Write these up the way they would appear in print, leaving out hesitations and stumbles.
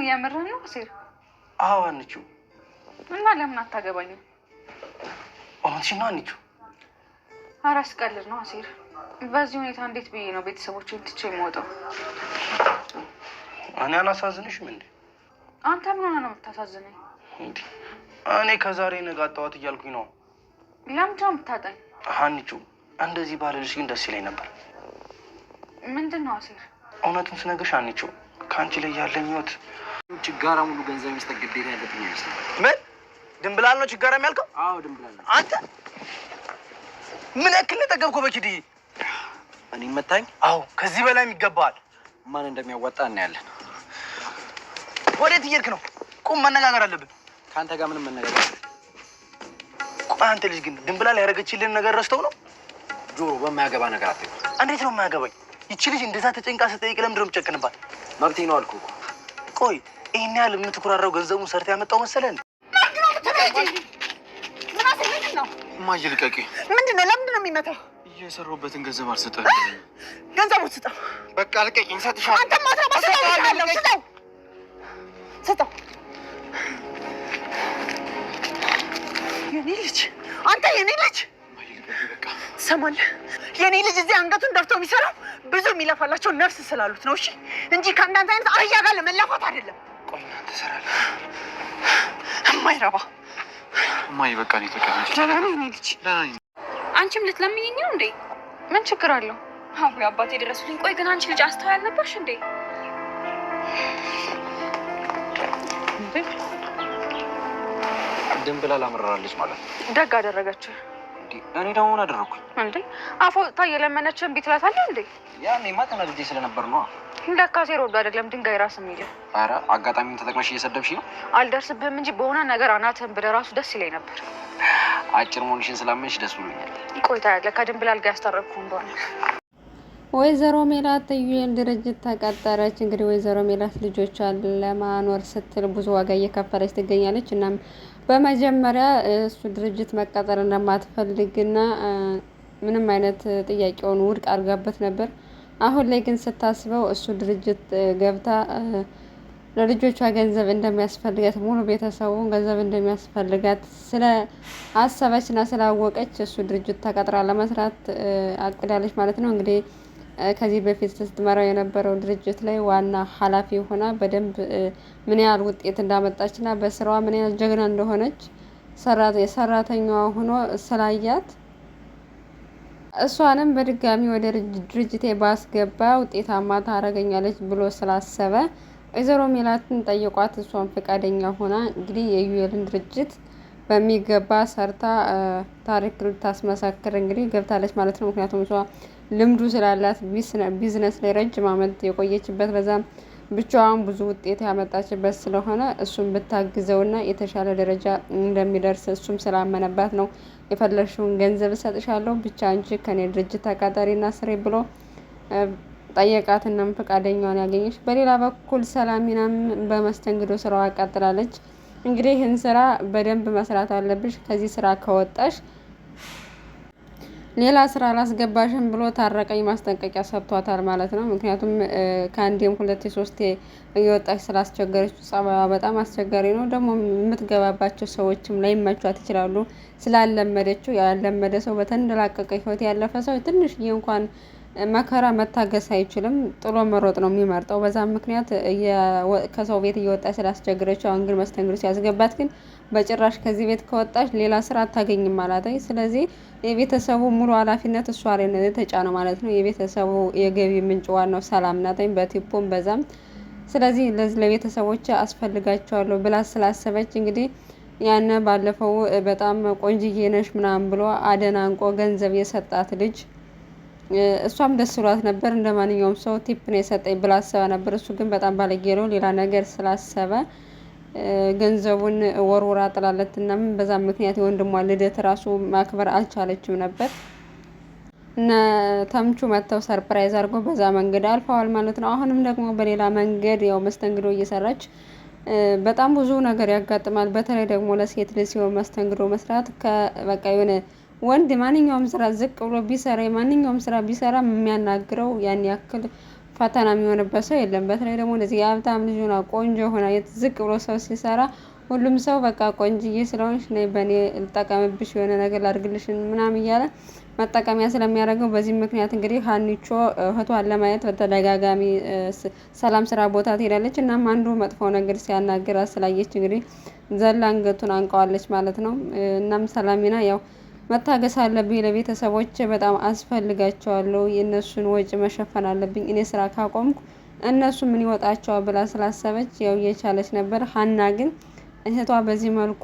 የምርህ ነው አሴር? አዎ አንቺ። እና ለምን አታገባኝም? አንቺና አንቺ አራስ ቀልድ ነው አሴር። በዚህ ሁኔታ እንዴት ብዬ ነው ቤተሰቦቼን ትቼ የምወጣው? እኔ አላሳዝንሽም እንዴ? አንተ ምን ሆነህ ነው የምታሳዝነኝ? እኔ ከዛሬ ነገ አጣኋት እያልኩኝ ነው። ለምንድን ነው የምታጣኝ? ሀኒቹ እንደዚህ ባልልሽ ግን ደስ ይለኝ ነበር። ምንድን ነው አሴር? እውነቱን ስነግርሽ ሀኒቹ ከአንቺ ላይ ያለኝ ህይወት ችጋራ ሙሉ ገንዘብ መስጠት ግዴታ ያለብኝ ይመስላል። ምን ድንብላል ነው ችጋራ የሚያልከው? አዎ ድንብላል ነው። አንተ ምን ያክል ጠገብኩ በኪድዬ? እኔ መታኝ? አዎ ከዚህ በላይ ይገባል። ማን እንደሚያዋጣ እናያለን። ወዴት እየሄድክ ነው? ቁም፣ መነጋገር አለብን። ከአንተ ጋር ምንም መነጋገር። ቆይ አንተ ልጅ ግን ድንብላል ያደረገችልን ነገር ረስተው ነው? ጆሮ በማያገባ ነገር አትይው። እንዴት ነው የማያገባኝ? ይቺ ልጅ እንደዛ ተጨንቃ ስጠይቅ ለምንድን ነው የምትጨክንባት? መብቴ ነው አልኩህ እኮ። ቆይ ይሄን ያህል የምትኩራራው ገንዘቡን ሰርታ ያመጣው መሰለህ? እማዬ ልቀቂ። ምንድን ነው? ለምንድን ነው የሚመታው? እየሰራሁበትን ገንዘብ አልሰጠህም። ገንዘቡን ስጠው። በቃ ልቀቂኝ፣ እሰጥሻለሁ። አንተ ማትረባ ስጠው። ስጠው። የኔ ልጅ አንተ፣ የኔ ልጅ ትሰማለህ? የኔ ልጅ እዚህ አንገቱን ደፍቶ የሚሰራው ብዙ የሚለፋላቸው ነፍስ ስላሉት ነው። እሺ እንጂ ከአንዳንድ አይነት አህያ ጋር ለመላፋት አይደለም። ቆይ እናንተ ትሰራለህ። የማይረባ እማዬ በቃ እኔ ተቀመጭ። ደህና ነኝ የኔ ልጅ። አንቺም ልትለምኝኝ ነው እንዴ? ምን ችግር አለው? አዎ አባቴ ድረሱልኝ። ቆይ ግን አንቺ ልጅ አስተዋይ አልነበርሽ እንዴ? ድንብላል አመራራለች ማለት ነው። ደግ አደረገችው። እኔ ደግሞ ምን አደረኩኝ እንዴ? አፎታ የለመነችን ቤት ላታለህ እንዴ? ያኔማ ተናድጄ ስለነበር ነው። ለካ ሴር ወዶ አይደለም ድንጋይ ራስ የሚል። ኧረ አጋጣሚውን ተጠቅመሽ እየሰደብሽ ነው። አልደርስብህም እንጂ በሆነ ነገር አናትህን ብለህ ራሱ ደስ ይለኝ ነበር። አጭር መሆንሽን ስላመንሽ ደስ ብሎኛል። ቆይታ ያለ ከድንብላል ጋር ያስታረቅኩ እንደሆነ ወይዘሮ ሜላት የዩኤል ድርጅት ተቀጠረች። እንግዲህ ወይዘሮ ሜላት ልጆቿን ለማኖር ስትል ብዙ ዋጋ እየከፈለች ትገኛለች። እናም በመጀመሪያ እሱ ድርጅት መቀጠር እንደማትፈልግና ምንም አይነት ጥያቄውን ውድቅ አድርጋበት ነበር። አሁን ላይ ግን ስታስበው እሱ ድርጅት ገብታ ለልጆቿ ገንዘብ እንደሚያስፈልጋት ሙሉ ቤተሰቡ ገንዘብ እንደሚያስፈልጋት ስለ አሰበችና ስላወቀች እሱ ድርጅት ተቀጥራ ለመስራት አቅዳለች ማለት ነው። እንግዲህ ከዚህ በፊት ስትመራው የነበረው ድርጅት ላይ ዋና ኃላፊ ሆና በደንብ ምን ያህል ውጤት እንዳመጣችና በስራዋ ምን ያህል ጀግና እንደሆነች ሰራተኛዋ ሆኖ ስላያት እሷንም በድጋሚ ወደ ድርጅቴ ባስገባ ውጤታማ ታረገኛለች ብሎ ስላሰበ ወይዘሮ ሜላትን ጠይቋት እሷን ፈቃደኛ ሆና እንግዲህ የዩኤልን ድርጅት በሚገባ ሰርታ ታሪክ ልታስመሰክር እንግዲህ ገብታለች ማለት ነው። ምክንያቱም እሷ ልምዱ ስላላት ቢዝነስ ላይ ረጅም ዓመት የቆየችበት በዛም ብቻዋን ብዙ ውጤት ያመጣችበት ስለሆነ እሱም ብታግዘውና የተሻለ ደረጃ እንደሚደርስ እሱም ስላመነባት ነው የፈለግሽውን ገንዘብ እሰጥሻለሁ ብቻ አንቺ ከኔ ድርጅት ተቀጣሪና ስሬ ብሎ ጠየቃትናም ፈቃደኛዋን ያገኘች። በሌላ በኩል ሰላሚናም በመስተንግዶ ስራዋ አቃጥላለች። እንግዲህ ይህን ስራ በደንብ መስራት አለብሽ፣ ከዚህ ስራ ከወጣሽ ሌላ ስራ አላስገባሽም ብሎ ታረቀኝ ማስጠንቀቂያ ሰጥቷታል ማለት ነው። ምክንያቱም ከአንዴም ሁለቴ ሶስቴ እየወጣች ስላስቸገረች ጸባይዋ በጣም አስቸጋሪ ነው። ደግሞ የምትገባባቸው ሰዎችም ላይመቿት ይችላሉ ስላለመደችው። ያለመደ ሰው በተንደላቀቀ ህይወት ያለፈ ሰው ትንሽዬ እንኳን መከራ መታገስ አይችልም፣ ጥሎ መሮጥ ነው የሚመርጠው። በዛም ምክንያት ከሰው ቤት እየወጣች ስላስቸገረችው አሁን ግን መስተንግዶ ሲያስገባት ግን በጭራሽ ከዚህ ቤት ከወጣች ሌላ ስራ አታገኝም ማለት ነው። ስለዚህ የቤተሰቡ ሙሉ ኃላፊነት እሷ ላይ ነው የተጫነው ማለት ነው። የቤተሰቡ የገቢ ምንጭ ዋናው ሰላም ናት፣ በቲፖም በዛም። ስለዚህ ለቤተሰቦች አስፈልጋቸዋለሁ ብላ ስላሰበች እንግዲህ ያነ ባለፈው በጣም ቆንጅዬ ነሽ ምናምን ብሎ አደናንቆ ገንዘብ የሰጣት ልጅ እሷም ደስ ብሏት ነበር። እንደማንኛውም ሰው ቲፕ ነው የሰጠኝ ብላ አሰባ ነበር። እሱ ግን በጣም ባለጌ ነው፣ ሌላ ነገር ስላሰበ ገንዘቡን ወርውራ ጥላለትና በዛ ምክንያት የወንድሟ ልደት ራሱ ማክበር አልቻለችም ነበር። እና ተምቹ መተው ሰርፕራይዝ አድርጎ በዛ መንገድ አልፈዋል ማለት ነው። አሁንም ደግሞ በሌላ መንገድ ያው መስተንግዶ እየሰራች በጣም ብዙ ነገር ያጋጥማል። በተለይ ደግሞ ለሴት ልጅ ሲሆን መስተንግዶ መስራት በቃ የሆነ ወንድ ማንኛውም ስራ ዝቅ ብሎ ቢሰራ ማንኛውም ስራ ቢሰራ የሚያናግረው ያን ያክል ፈተና የሚሆንበት ሰው የለም። በተለይ ደግሞ እንደዚህ የሀብታም ልጅ ሆና ቆንጆ ሆና ዝቅ ብሎ ሰው ሲሰራ ሁሉም ሰው በቃ ቆንጅዬ ስለሆንሽ ነይ በእኔ ልጠቀምብሽ የሆነ ነገር ላድርግልሽ ምናምን እያለ መጠቀሚያ ስለሚያደርገው በዚህ ምክንያት እንግዲህ ሀኒቾ እህቷን ለማየት በተደጋጋሚ ሰላም ስራ ቦታ ትሄዳለች። እናም አንዱ መጥፎ ነገር ሲያናግራት ስላየች እንግዲህ ዘላ አንገቱን አንቀዋለች ማለት ነው። እናም ሰላሚና ያው መታገስ አለብኝ፣ ለቤተሰቦች በጣም አስፈልጋቸዋለሁ፣ የእነሱን ወጪ መሸፈን አለብኝ፣ እኔ ስራ ካቆምኩ እነሱ ምን ይወጣቸዋል ብላ ስላሰበች ያው እየቻለች ነበር። ሀና ግን እህቷ በዚህ መልኩ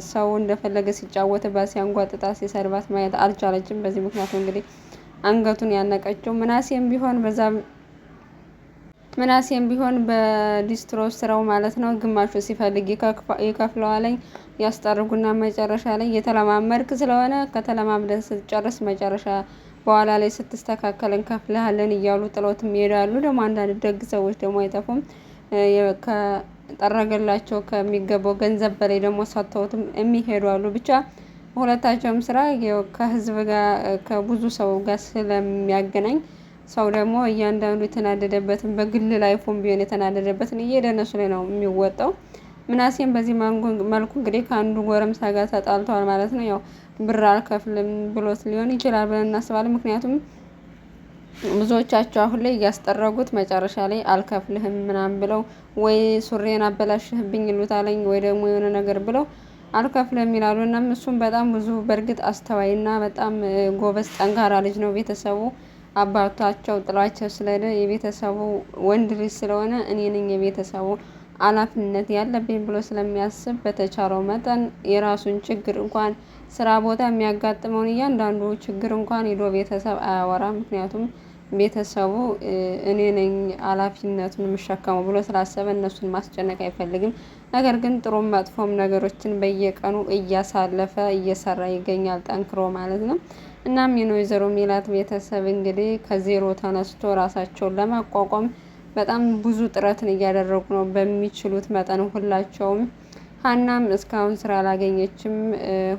ሰው እንደፈለገ ሲጫወትባት፣ ሲያንጓጥጣት፣ ሲሰድባት ማየት አልቻለችም። በዚህ ምክንያቱ እንግዲህ አንገቱን ያነቀችው ምናሴም ቢሆን በዲስትሮ ስራው ማለት ነው ግማሹ ሲፈልግ ይከፍለዋለኝ ያስጠርጉና መጨረሻ ላይ የተለማመድክ ስለሆነ ከተለማምደን ስትጨርስ መጨረሻ በኋላ ላይ ስትስተካከል እንከፍልሃለን እያሉ ጥሎት ይሄዳሉ። ደግሞ አንዳንድ ደግ ሰዎች ደግሞ አይጠፉም። ከጠረገላቸው ከሚገባው ገንዘብ በላይ ደግሞ ሰጥተውትም የሚሄዱ አሉ። ብቻ ሁለታቸውም ስራ ከህዝብ ጋር ከብዙ ሰው ጋር ስለሚያገናኝ ሰው ደግሞ እያንዳንዱ የተናደደበትን በግል ላይፉም ቢሆን የተናደደበትን እየደነሱ ላይ ነው የሚወጣው። ምናሴም በዚህ መልኩ እንግዲህ ከአንዱ ጎረምሳ ጋር ተጣልተዋል ማለት ነው። ያው ብር አልከፍልም ብሎት ሊሆን ይችላል ብለን እናስባለን። ምክንያቱም ብዙዎቻቸው አሁን ላይ እያስጠረጉት መጨረሻ ላይ አልከፍልህም ምናምን ብለው ወይ ሱሬን አበላሽህብኝ ይሉታለኝ ወይ ደግሞ የሆነ ነገር ብለው አልከፍልም ይላሉ። እናም እሱም በጣም ብዙ በእርግጥ አስተዋይና በጣም ጎበዝ ጠንካራ ልጅ ነው። ቤተሰቡ አባታቸው ጥሏቸው ስለሄደ የቤተሰቡ ወንድ ልጅ ስለሆነ እኔ ነኝ የቤተሰቡ ኃላፊነት ያለብኝ ብሎ ስለሚያስብ በተቻለው መጠን የራሱን ችግር እንኳን ስራ ቦታ የሚያጋጥመውን እያንዳንዱ ችግር እንኳን ሄዶ ቤተሰብ አያወራም። ምክንያቱም ቤተሰቡ እኔ ነኝ ኃላፊነቱን የምሸከመው ብሎ ስላሰበ እነሱን ማስጨነቅ አይፈልግም። ነገር ግን ጥሩም መጥፎም ነገሮችን በየቀኑ እያሳለፈ እየሰራ ይገኛል ጠንክሮ ማለት ነው። እናም የወይዘሮ ሜላት ቤተሰብ እንግዲህ ከዜሮ ተነስቶ ራሳቸውን ለማቋቋም በጣም ብዙ ጥረትን እያደረጉ ነው በሚችሉት መጠን ሁላቸውም። ሀናም እስካሁን ስራ አላገኘችም፣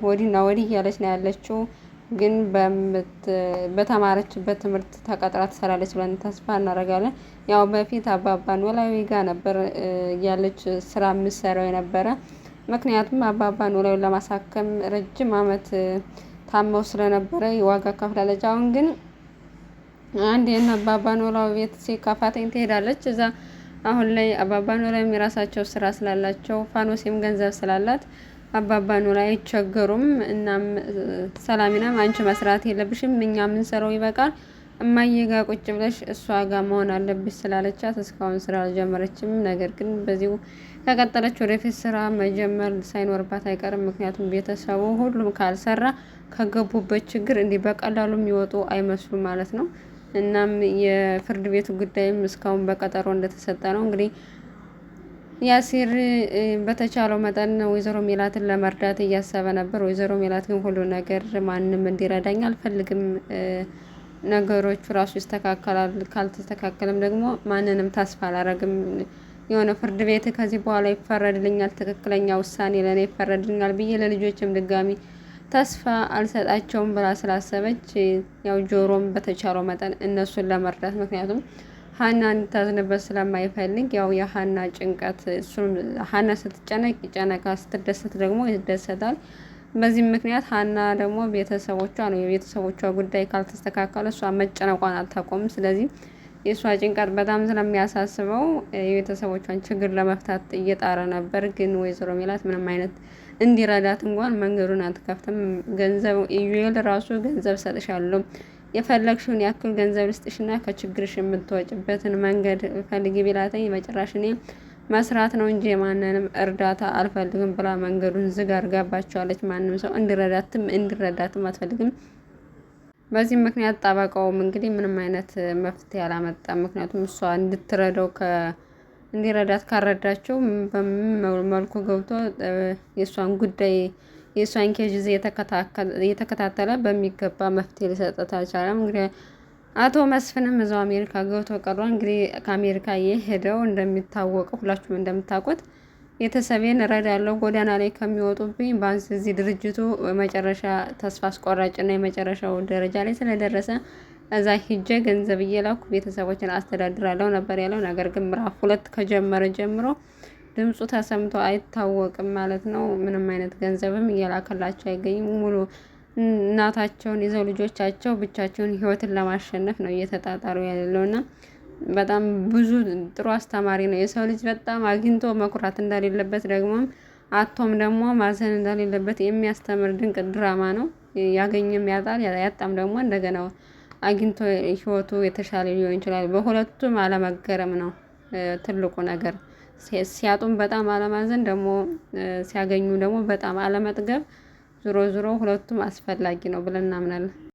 ወዲና ወዲህ እያለች ነው ያለችው። ግን በተማረችበት ትምህርት ተቀጥራ ትሰራለች ብለን ተስፋ እናደርጋለን። ያው በፊት አባባ ኖላዊ ጋር ነበር ያለች ስራ የምትሰራው የነበረ። ምክንያቱም አባባ ኖላዊን ለማሳከም ረጅም አመት ታመው ስለነበረ የዋጋ ከፍላለች። አሁን ግን አንድ የአባባ ኖላዊ ቤት ሲከፋተኝ ትሄዳለች እዛ። አሁን ላይ አባባ ኖላዊ የራሳቸው ስራ ስላላቸው ፋኖሴም ገንዘብ ስላላት አባባ ኖላዊ አይቸገሩም። እናም ሰላሚናም አንቺ መስራት የለብሽም እኛ የምንሰራው ይበቃል፣ እማዬ ጋር ቁጭ ብለሽ እሷ ጋር መሆን አለብሽ ስላለቻት እስካሁን ስራ አልጀመረችም። ነገር ግን በዚሁ ከቀጠለች ወደፊት ስራ መጀመር ሳይኖርባት አይቀርም። ምክንያቱም ቤተሰቡ ሁሉም ካልሰራ ከገቡበት ችግር እንዲህ በቀላሉ የሚወጡ አይመስሉም ማለት ነው። እናም የፍርድ ቤቱ ጉዳይም እስካሁን በቀጠሮ እንደተሰጠ ነው። እንግዲህ ያሲር በተቻለው መጠን ወይዘሮ ሜላትን ለመርዳት እያሰበ ነበር። ወይዘሮ ሜላት ግን ሁሉ ነገር ማንም እንዲረዳኝ አልፈልግም፣ ነገሮቹ ራሱ ይስተካከላል፣ ካልተስተካከለም ደግሞ ማንንም ተስፋ አላረግም፣ የሆነ ፍርድ ቤት ከዚህ በኋላ ይፈረድልኛል፣ ትክክለኛ ውሳኔ ለእኔ ይፈረድልኛል ብዬ ለልጆችም ድጋሚ ተስፋ አልሰጣቸውም ብላ ስላሰበች ያው ጆሮም በተቻለው መጠን እነሱን ለመርዳት ምክንያቱም ሀና እንድታዝንበት ስለማይፈልግ ያው የሀና ጭንቀት እሱም ሀና ስትጨነቅ ይጨነቃል፣ ስትደሰት ደግሞ ይደሰታል። በዚህም ምክንያት ሀና ደግሞ ቤተሰቦቿ ነው የቤተሰቦቿ ጉዳይ ካልተስተካከለ እሷ መጨነቋን አታቆምም። ስለዚህ የእሷ ጭንቀት በጣም ስለሚያሳስበው የቤተሰቦቿን ችግር ለመፍታት እየጣረ ነበር። ግን ወይዘሮ ሜላት ምንም አይነት እንዲረዳት እንኳን መንገዱን አትከፍትም። ገንዘብ ኢዩኤል ራሱ ገንዘብ ሰጥሻለሁ፣ የፈለግሽውን ያክል ገንዘብ ልስጥሽና ከችግርሽ የምትወጭበትን መንገድ ፈልጊ ቢላተኝ መጨረሻ እኔ መስራት ነው እንጂ የማንንም እርዳታ አልፈልግም ብላ መንገዱን ዝግ አድርጋባቸዋለች። ማንም ሰው እንዲረዳትም አትፈልግም። በዚህ ምክንያት ጠበቃውም እንግዲህ ምንም አይነት መፍትሄ አላመጣም። ምክንያቱም እሷ እንዲረዳት ካረዳቸው በምን መልኩ ገብቶ የእሷን ጉዳይ የእሷን ኬዝ እየተከታተለ በሚገባ መፍትሄ ሊሰጠት አልቻለም። እንግዲህ አቶ መስፍንም እዛው አሜሪካ ገብቶ ቀሯል። እንግዲህ ከአሜሪካ የሄደው እንደሚታወቀው ሁላችሁም እንደምታውቁት ቤተሰቤን እረዳለሁ ጎዳና ላይ ከሚወጡብኝ ባንስ እዚህ ድርጅቱ መጨረሻ ተስፋ አስቆራጭና የመጨረሻው ደረጃ ላይ ስለደረሰ እዛ ሂጄ ገንዘብ እየላኩ ቤተሰቦችን አስተዳድራለሁ ነበር ያለው። ነገር ግን ምዕራፍ 2 ከጀመረ ጀምሮ ድምፁ ተሰምቶ አይታወቅም ማለት ነው። ምንም አይነት ገንዘብም እየላከላቸው አይገኝም። ሙሉ እናታቸውን ይዘው ልጆቻቸው ብቻቸውን ህይወትን ለማሸነፍ ነው እየተጣጣሩ ያለውና በጣም ብዙ ጥሩ አስተማሪ ነው። የሰው ልጅ በጣም አግኝቶ መኩራት እንደሌለበት ደግሞም አቶም ደግሞ ማዘን እንደሌለበት የሚያስተምር ድንቅ ድራማ ነው። ያገኘም ያጣል፣ ያጣም ደግሞ እንደገና አግኝቶ ህይወቱ የተሻለ ሊሆን ይችላል። በሁለቱም አለመገረም ነው ትልቁ ነገር። ሲያጡም በጣም አለማዘን፣ ደግሞ ሲያገኙ ደግሞ በጣም አለመጥገብ። ዞሮ ዞሮ ሁለቱም አስፈላጊ ነው ብለን እናምናለን።